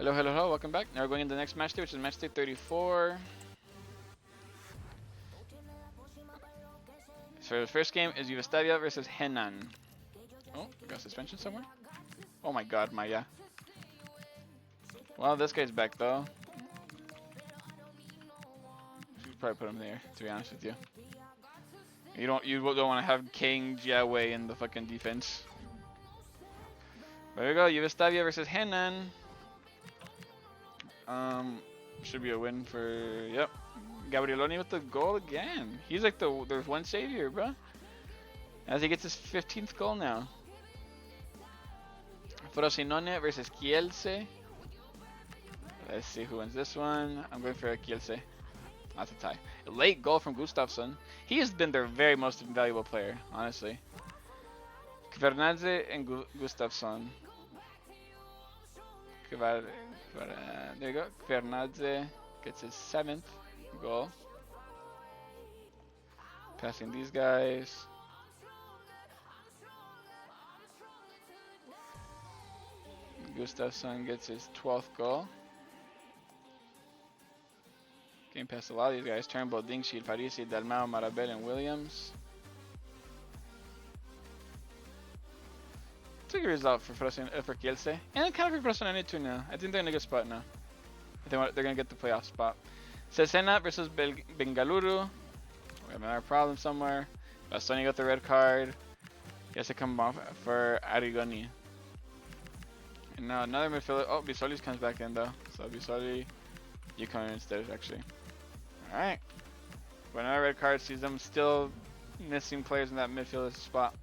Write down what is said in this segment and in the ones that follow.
Hello, hello, hello, welcome back. Now we're going into the next match day, which is match day 34. So the first game is Yugoslavia versus Henan. Oh, we got suspension somewhere? Oh my god, Maya. Well, this guy's back though. Should probably put him there, to be honest with you. You don't want to have King Jiawei in the fucking defense. There we go, Yugoslavia versus Henan. Should be a win for, yep. Gabrieloni with the goal again. He's like there's one savior, bro. As he gets his 15th goal now. Frosinone versus Kielce. Let's see who wins this one. I'm going for Kielce. That's a tie. A late goal from Gustafsson. He has been their very most valuable player, honestly. Kvernadze and Gustafsson. There you go. Kvernadze gets his 7th goal. Passing these guys. Gustafsson gets his 12th goal. Game past a lot of these guys. Turnbull, Dingshi, Parisi, Dalmau, Marabel, and Williams. It's a good result for Kielce. And kind of for Frosinone too now. I think they're in a good spot now. They're going to get the playoff spot. Cesena versus Bengaluru. We have another problem somewhere. Bastoni got the red card. He has to come off for Arrigoni. And now another midfielder. Oh, Bisoli's comes back in though. So Bisoli, you come in instead actually. Alright. But another red card sees them still missing players in that midfielder spot.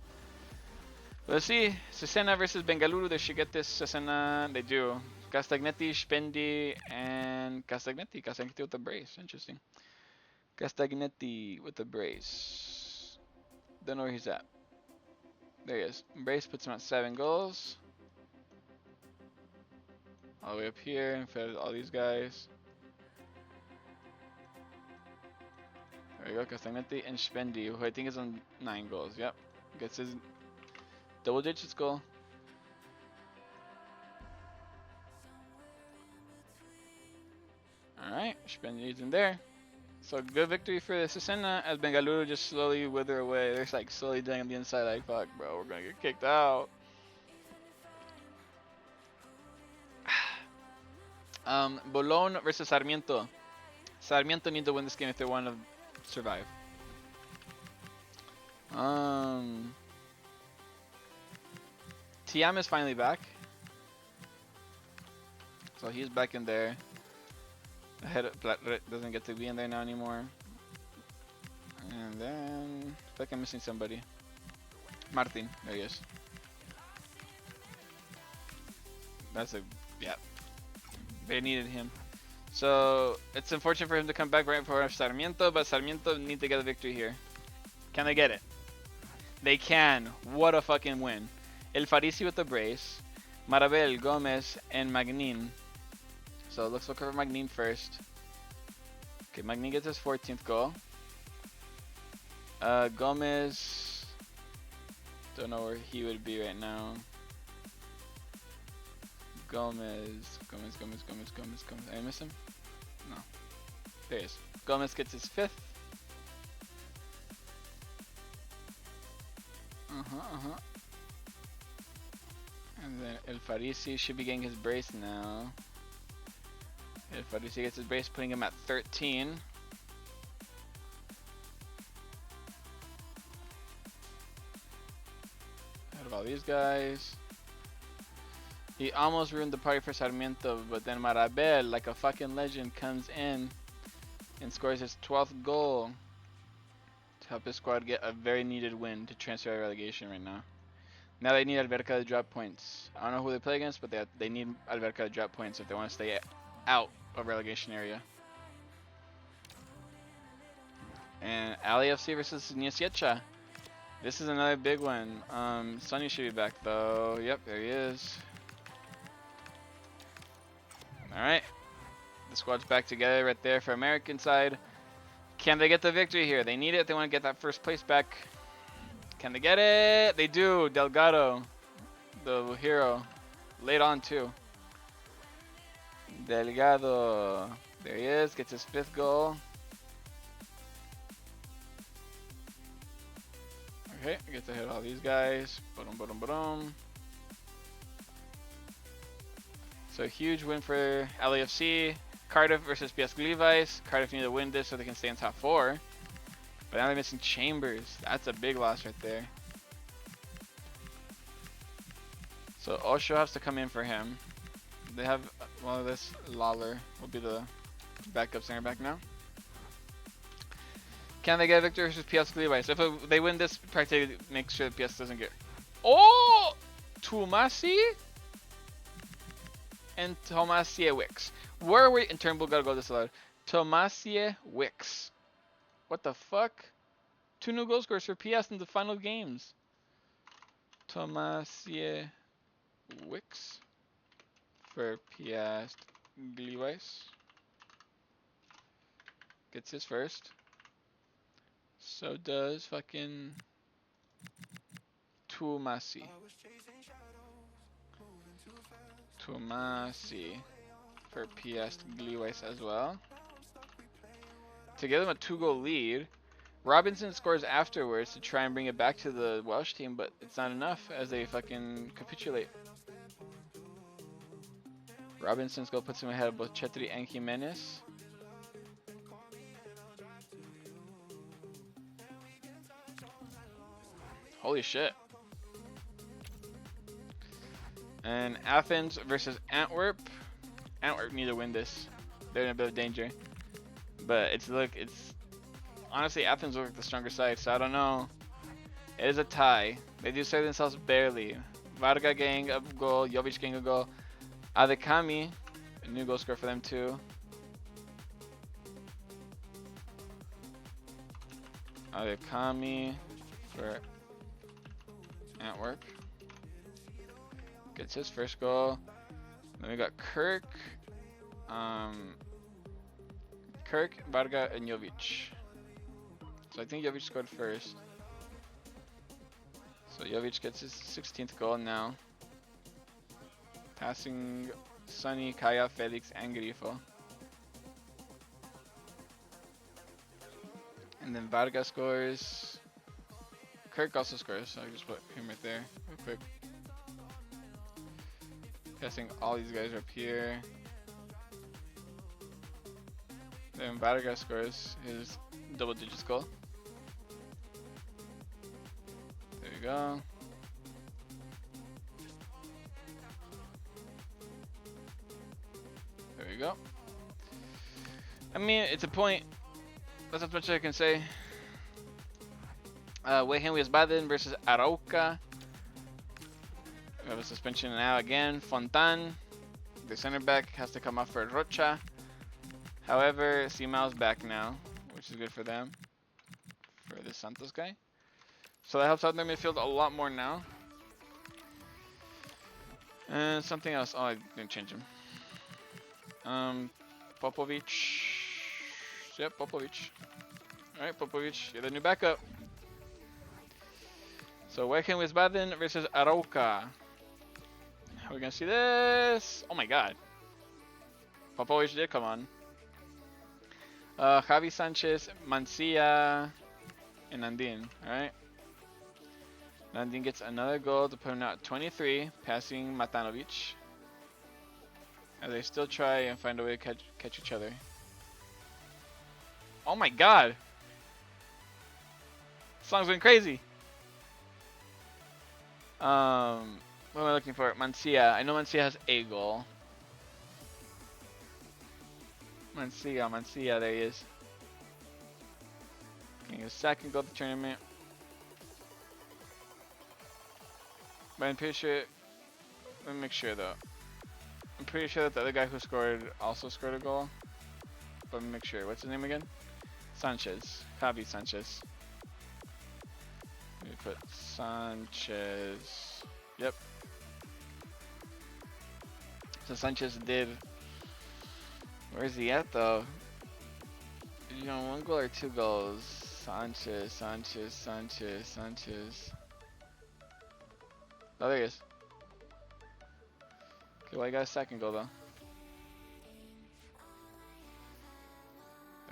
Let's see. Cesena versus Bengaluru. They should get this. Cesena, they do. Castagnetti, Spendi, and Castagnetti. Castagnetti with the brace. Interesting. Castagnetti with the brace. Don't know where he's at. There he is. Brace puts him at 7 goals. All the way up here and fed all these guys. There we go. Castagnetti and Spendi, who I think is on 9 goals. Yep. Gets his double digits goal. Alright, Spendi's in there. So good victory for the Cesena as Bengaluru just slowly wither away. They're like slowly dying on the inside like, fuck bro, we're gonna get kicked out. Bologna versus Sarmiento. Sarmiento need to win this game if they want to survive. Tiam is finally back. So he's back in there. Head doesn't get to be in there now anymore. And then I feel like I'm missing somebody. Martin, there he is. That's a yeah. They needed him. So it's unfortunate for him to come back right before Sarmiento, but Sarmiento need to get a victory here. Can they get it? They can. What a fucking win. El Farisi with the brace. Marabel, Gomez, and Magnin. So let's look for Magnin first. Okay, Magnin gets his 14th goal. Gomez. Don't know where he would be right now. Gomez. Did I miss him? No. There he is. Gomez gets his 5th. And then El Farisi should be getting his brace now. El Farisi gets his brace, putting him at 13. Out of all these guys. He almost ruined the party for Sarmiento, but then Marabel, like a fucking legend, comes in and scores his 12th goal to help his squad get a very needed win to transfer out of relegation right now. Now they need Alverca to drop points. I don't know who they play against, but they need Alverca to drop points if they want to stay out of relegation area. And Ali FC versus Niesiecha. This is another big one. Sonny should be back though. Yep, there he is. Alright. The squad's back together right there for American side. Can they get the victory here? They need it. They want to get that first place back. Can they get it? They do. Delgado, the hero, late on too. Delgado. There he is. Gets his 5th goal. Okay, I get to hit all these guys. Boom, boom, boom. So huge win for LAFC. Cardiff versus PS Levi's. Cardiff need to win this so they can stay in top 4. But now they're missing Chambers. That's a big loss right there. So Osho has to come in for him. They have one of this. Lawler will be the backup center back now. Can they get a victory versus PS Levi's? If they win this, practically make sure that PS doesn't get. Oh! Tumasi and Tomasie Wicks. Where are we? And Turnbull gotta go this loud. Tomasie Wicks. What the fuck? 2 new goal scorers for PS in the final games. Tomasie Wicks for PS Levi's. Gets his first. So does fucking Tumasi. Tumasi for PS Levi's as well. To give them a 2-goal lead. Robinson scores afterwards to try and bring it back to the Welsh team, but it's not enough as they fucking capitulate. Robinson's goal puts him ahead of both Chetri and Jimenez. Holy shit. And Athens versus Antwerp. Antwerp need to win this. They're in a bit of danger. But it's honestly Athens look like the stronger side, so I don't know. It is a tie. They do save themselves barely. Varga getting a goal, Jovic getting a goal. Adekami, a new goal scorer for them too. Adekami for Antwerp. Gets his first goal. Then we got Kirk, Varga, and Jovic. So I think Jovic scored first. So Jovic gets his 16th goal now. Passing Sonny, Kaya, Felix, and Grifo. And then Varga scores. Kirk also scores, so I just put him right there real quick. Guessing all these guys are up here. Then Varga scores his double digits goal. There you go. There you go. I mean, it's a point. That's as much as I can say. Weyhen Wiesbaden versus Arauca. We have a suspension now again. Fontan, the center back, has to come off for Rocha. However, Simao's back now, which is good for them. For the Santos guy. So that helps out their midfield a lot more now. And something else. Oh, I didn't change him. Popovic. Yep, Popovic. Alright, Popovic, you're the new backup. So Weyhen Wiesbaden versus Arauca. We're gonna see this. Oh my god. Popovic did come on. Javi Sanchez, Mancia, and Nandin. Alright. Nandin gets another goal to put him out 23, passing Matanovic. As they still try and find a way to catch each other. Oh my god! This song's going crazy! What am I looking for? Mancia. I know Mancia has a goal. Mancia, there he is. Getting his 2nd goal of the tournament. But I'm pretty sure, let me make sure though. I'm pretty sure that the other guy who scored also scored a goal. But let me make sure. What's his name again? Sanchez. Javi Sanchez. Let me put Sanchez. Yep. So Sanchez did. Where is he at though? You know, 1 goal or 2 goals? Sanchez. Oh, there he is. Okay, well, I got a 2nd goal though.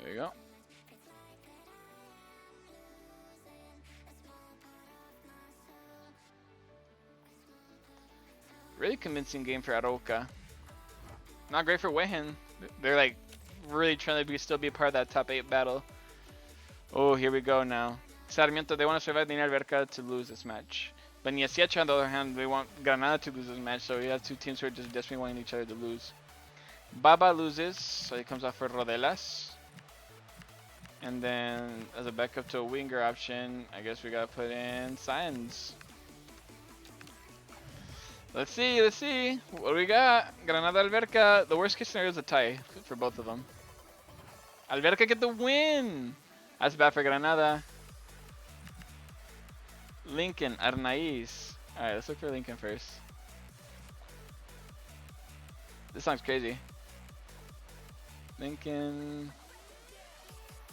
There you go. Really convincing game for Arouca. Not great for Wehen. They're like really trying to still be part of that top 8 battle. Oh, here we go now. Sarmiento, they want to survive the Alverca to lose this match. But Niasiecha, on the other hand, they want Granada to lose this match, so we have two teams who are just desperately wanting each other to lose. Baba loses, so he comes off for Rodelas. And then, as a backup to a winger option, I guess we gotta put in Science. Let's see. What do we got? Granada Alverca. The worst case scenario is a tie for both of them. Alverca get the win! That's bad for Granada. Lincoln, Arnaiz. Alright, let's look for Lincoln first. This song's crazy. Lincoln.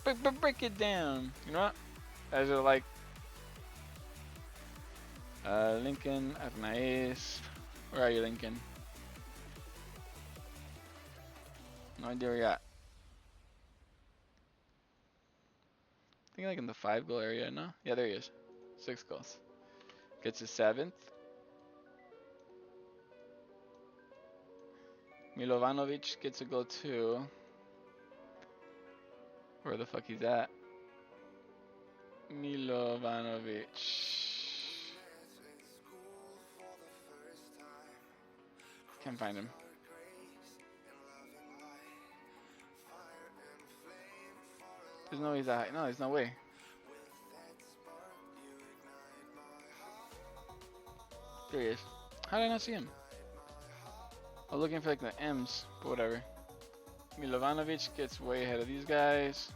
Break it down. You know what? Guys are like. Lincoln, Arnaiz. Where are you, Lincoln? No idea where you're at. I think like in the 5-goal area, no? Yeah, there he is. 6 goals. Gets his 7th. Milovanovic gets a goal too. Where the fuck he's at? Milovanovic. Can't find him. There's no he's at. No, there's no way. There he is. How did I not see him? I was looking for like the M's, but whatever. Milovanovic gets way ahead of these guys.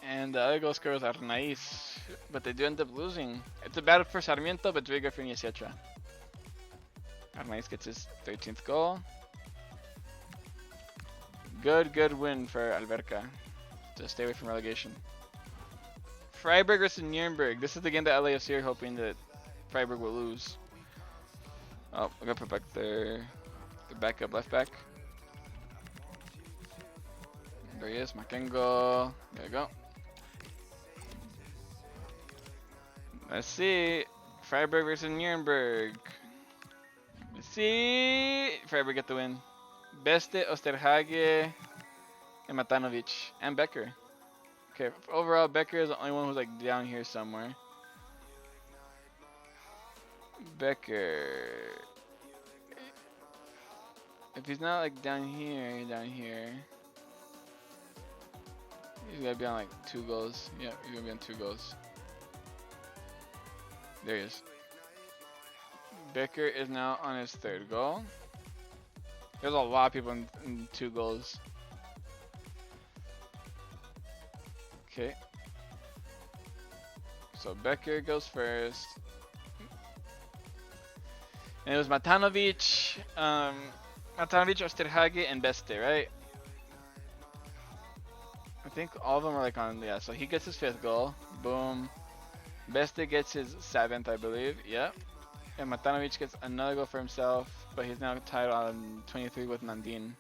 And the other goal scorers are nice, but they do end up losing. It's a battle for Sarmiento, but it's very good for Niasiecha. Arnaiz gets his 13th goal. Good win for Alverca to stay away from relegation. Freiburg versus Nuremberg. This is the game that LAFC are hoping that Freiburg will lose. Oh, I'm gonna put back the backup left back. There he is, Makengo. There we go. Let's see. Freiburg versus Nuremberg. Let's see. Freiburg get the win. Beste, Osterhage, and Matanovic, and Becker. Okay, overall, Becker is the only one who's like down here somewhere. Becker. If he's not like down here, he's gotta be on like 2 goals. Yeah, he's gonna be on 2 goals. There he is. Becker is now on his 3rd goal. There's a lot of people in 2 goals. Okay. So Becker goes first. And it was Matanovic, Osterhage, and Beste, right? I think all of them are like on, yeah, so he gets his 5th goal. Boom. Beste gets his 7th, I believe. Yep. And Matanovic gets another goal for himself, but he's now tied on 23 with Nandin.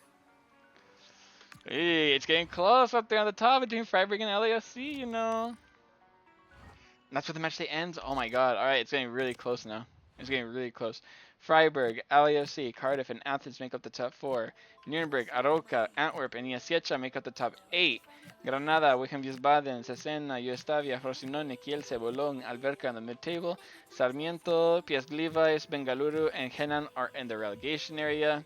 Hey, it's getting close up there on the top between Freiburg and LAFC, you know. And that's where the match day ends. Oh my god. Alright, it's getting really close now. It's getting really close. Freiburg, LAFC, Cardiff, and Athens make up the top 4. Nuremberg, Arouca, Antwerp, and Niasiecha make up the top 8. Granada, Wickham Wiesbaden, Cesena, Yugostavia, Frosinone, Kielce, Boulogne, Alverca in the mid-table. Sarmiento, PS Glivais, Bengaluru, and Henan are in the relegation area.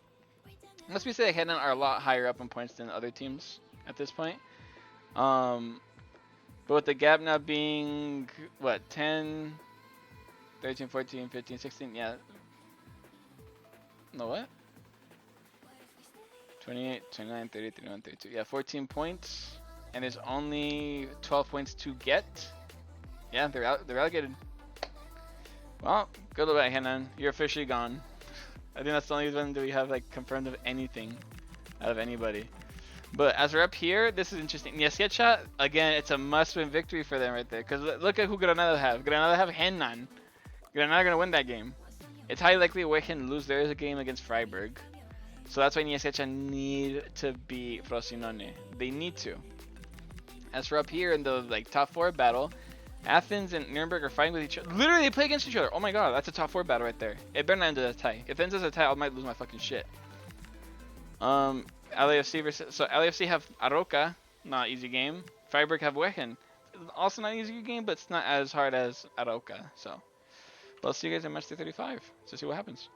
Must be say Henan are a lot higher up in points than other teams at this point. But with the gap now being, what, 10, 13, 14, 15, 16, yeah. No, what? 28, 29, 30, 31, 32. Yeah, 14 points. And there's only 12 points to get. Yeah, they're out. They're relegated. Well, good luck, Henan. You're officially gone. I think that's the only one that we have like confirmed of anything out of anybody. But as we're up here, this is interesting. Niasiecha, again, it's a must-win victory for them right there. Because look at who Granada have. Granada have Henan. Granada are going to win that game. It's highly likely Wehen lose theirs a game against Freiburg. So that's why Niaskecha need to beat Frosinone. They need to. As for up here in the like top 4 battle, Athens and Nuremberg are fighting with each other. Literally, they play against each other. Oh my god, that's a top 4 battle right there. It better not end as a tie. If it ends as a tie, I might lose my fucking shit. LAFC versus... So LAFC have Aroca, not easy game. Freiburg have Wechen. Also not an easy game, but it's not as hard as Aroca. So, but I'll see you guys in Matchday 35 to see what happens.